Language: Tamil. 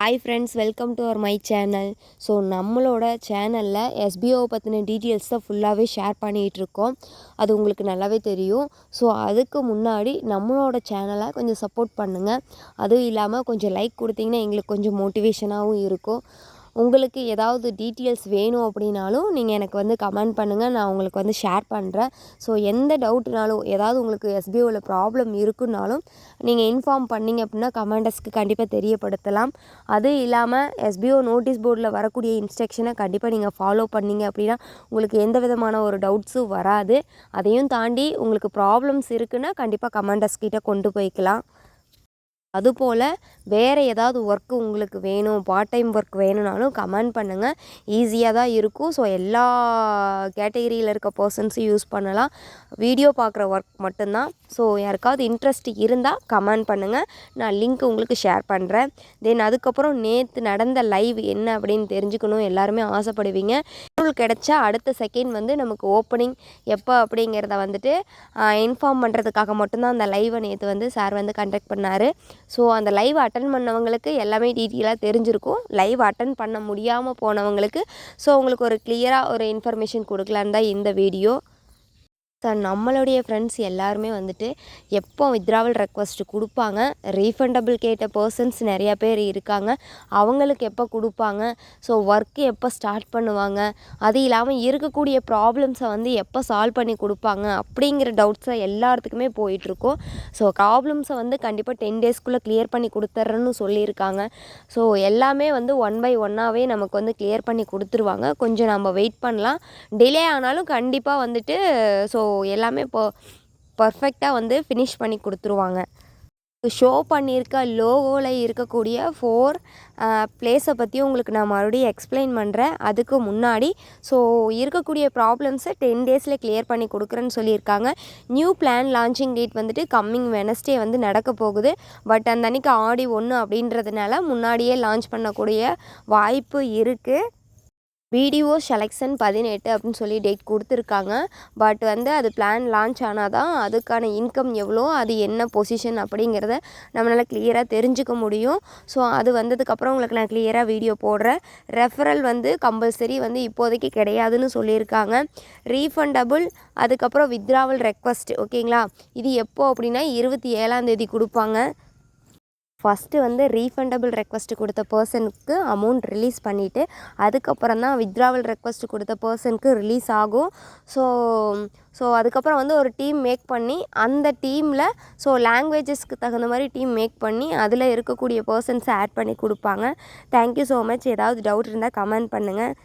Hi friends, welcome to our my channel. So நம்மளோட சேனலில் எஸ்பிஓ பற்றின டீட்டெயில்ஸ் தான் ஃபுல்லாகவே ஷேர் பண்ணிகிட்ருக்கோம். அது உங்களுக்கு நல்லாவே தெரியும். ஸோ அதுக்கு முன்னாடி நம்மளோட சேனலை கொஞ்சம் சப்போர்ட் பண்ணுங்கள். அதுவும் இல்லாமல் கொஞ்சம் லைக் கொடுத்தீங்கன்னா எங்களுக்கு கொஞ்சம் மோட்டிவேஷனாகவும் இருக்கும். உங்களுக்கு ஏதாவது டீட்டெயில்ஸ் வேணும் அப்படின்னாலும் நீங்கள் எனக்கு கமெண்ட் பண்ணுங்கள். நான் உங்களுக்கு ஷேர் பண்ணுறேன். ஸோ எந்த டவுட்னாலும் ஏதாவது உங்களுக்கு எஸ்பிஓவில் ப்ராப்ளம் இருக்குன்னாலும் நீங்கள் இன்ஃபார்ம் பண்ணிங்க அப்படின்னா கமெண்டர்ஸ்க்கு கண்டிப்பாக தெரியப்படுத்தலாம். அது இல்லாமல் எஸ்பிஓ நோட்டீஸ் போர்டில் வரக்கூடிய இன்ஸ்ட்ரக்ஷனை கண்டிப்பாக நீங்கள் ஃபாலோ பண்ணிங்க அப்படின்னா உங்களுக்கு எந்த விதமான ஒரு டவுட்ஸும் வராது. அதையும் தாண்டி உங்களுக்கு ப்ராப்ளம்ஸ் இருக்குன்னா கண்டிப்பாக கமெண்டர்ஸ் கிட்ட கொண்டு போய்க்கலாம். அதுபோல் வேறு ஏதாவது ஒர்க்கு உங்களுக்கு வேணும், பார்ட் டைம் ஒர்க் வேணும்னாலும் கமெண்ட் பண்ணுங்கள். ஈஸியாக தான் இருக்கும். ஸோ எல்லா கேட்டகரியில் இருக்க பர்சன்ஸும் யூஸ் பண்ணலாம். வீடியோ பார்க்குற ஒர்க் மட்டும்தான். ஸோ யாருக்காவது இன்ட்ரெஸ்ட் இருந்தால் கமெண்ட் பண்ணுங்கள். நான் லிங்க் உங்களுக்கு ஷேர் பண்ணுறேன். தென் அதுக்கப்புறம் நேற்று நடந்த லைவ் என்ன அப்படின்னு தெரிஞ்சுக்கணும் எல்லாருமே ஆசைப்படுவீங்க. கிடைச்சா அடுத்த செகண்ட் நமக்கு ஓப்பனிங் எப்போ அப்படிங்கிறத இன்ஃபார்ம் பண்ணுறதுக்காக மட்டும்தான் அந்த லைவை நேற்று சார் கண்டக்ட் பண்ணார். ஸோ அந்த லைவ் அட்டன் பண்ணவங்களுக்கு எல்லாமே டீட்டெயிலாக தெரிஞ்சிருக்கும். லைவ் அட்டன் பண்ண முடியாமல் போனவங்களுக்கு உங்களுக்கு ஒரு கிளியராக ஒரு இன்ஃபர்மேஷன் கொடுக்கலான்னு தான் இந்த வீடியோ. சார் நம்மளுடைய ஃப்ரெண்ட்ஸ் எல்லாருமே எப்போ வித்ட்ராவல் ரெக்வஸ்ட் கொடுப்பாங்க, ரீஃபண்டபிள் கேட்ட பர்சன்ஸ் நிறையா பேர் இருக்காங்க. அவங்களுக்கு எப்போ கொடுப்பாங்க, ஸோ ஒர்க்கு எப்போ ஸ்டார்ட் பண்ணுவாங்க, அது இல்லாமல் இருக்கக்கூடிய ப்ராப்ளம்ஸை எப்போ சால்வ் பண்ணி கொடுப்பாங்க அப்படிங்கிற டவுட்ஸை எல்லாத்துக்குமே போயிட்டுருக்கோம். ஸோ ப்ராப்ளம்ஸை கண்டிப்பாக 10 டேஸ்க்குள்ளே கிளியர் பண்ணி கொடுத்துட்றேன்னு சொல்லியிருக்காங்க. ஸோ எல்லாமே ஒன் பை ஒன்னாகவே நமக்கு கிளியர் பண்ணி கொடுத்துருவாங்க. கொஞ்சம் நம்ம வெயிட் பண்ணலாம். டிலே ஆனாலும் கண்டிப்பாக ஸோ எல்லாமே பர்ஃபெக்டாக ஃபினிஷ் பண்ணி கொடுத்துருவாங்க. ஷோ பண்ணியிருக்க லோகோவில் இருக்கக்கூடிய 4 பிளேஸை பற்றி உங்களுக்கு நான் மறுபடியும் எக்ஸ்பிளைன் பண்ணுறேன். அதுக்கு முன்னாடி இருக்கக்கூடிய ப்ராப்ளம்ஸை 10 டேஸில் கிளியர் பண்ணி கொடுக்குறேன்னு சொல்லியிருக்காங்க. New plan launching date coming Wednesday நடக்க போகுது. பட் அந்த அன்றைக்கி ஆடி 1 அப்படின்றதுனால முன்னாடியே லான்ச் பண்ணக்கூடிய வாய்ப்பு இருக்குது. வீடியோ செலெக்ஷன் 18 அப்படின்னு சொல்லி டேட் கொடுத்துருக்காங்க. பட் அது பிளான் லான்ச் ஆனால் தான் அதுக்கான இன்கம் எவ்வளோ, அது என்ன பொசிஷன் அப்படிங்கிறத நம்மளால் கிளியராக தெரிஞ்சுக்க முடியும். ஸோ அது வந்ததுக்கப்புறம் உங்களுக்கு நான் கிளியராக வீடியோ போடுறேன். ரெஃபரல் கம்பல்சரி இப்போதைக்கு கிடையாதுன்னு சொல்லியிருக்காங்க. ரீஃபண்டபுள், அதுக்கப்புறம் வித்ட்ராவல் ரெக்வஸ்ட், ஓகேங்களா. இது எப்போ அப்படின்னா 27ஆம் தேதி கொடுப்பாங்க. ஃபஸ்ட்டு ரீஃபண்டபிள் ரெக்வஸ்ட் கொடுத்த பர்சனுக்கு அமௌண்ட் ரிலீஸ் பண்ணிவிட்டு அதுக்கப்புறம் தான் வித்ட்ராவல் ரெக்வஸ்ட் கொடுத்த பர்சனுக்கு ரிலீஸ் ஆகும். ஸோ அதுக்கப்புறம் ஒரு டீம் மேக் பண்ணி அந்த டீமில் லாங்குவேஜஸ்க்கு தகுந்த மாதிரி டீம் மேக் பண்ணி அதில் இருக்கக்கூடிய பர்சன்ஸை ஆட் பண்ணி கொடுப்பாங்க. Thank you so much. ஏதாவது டவுட் இருந்தால் கமெண்ட் பண்ணுங்கள்.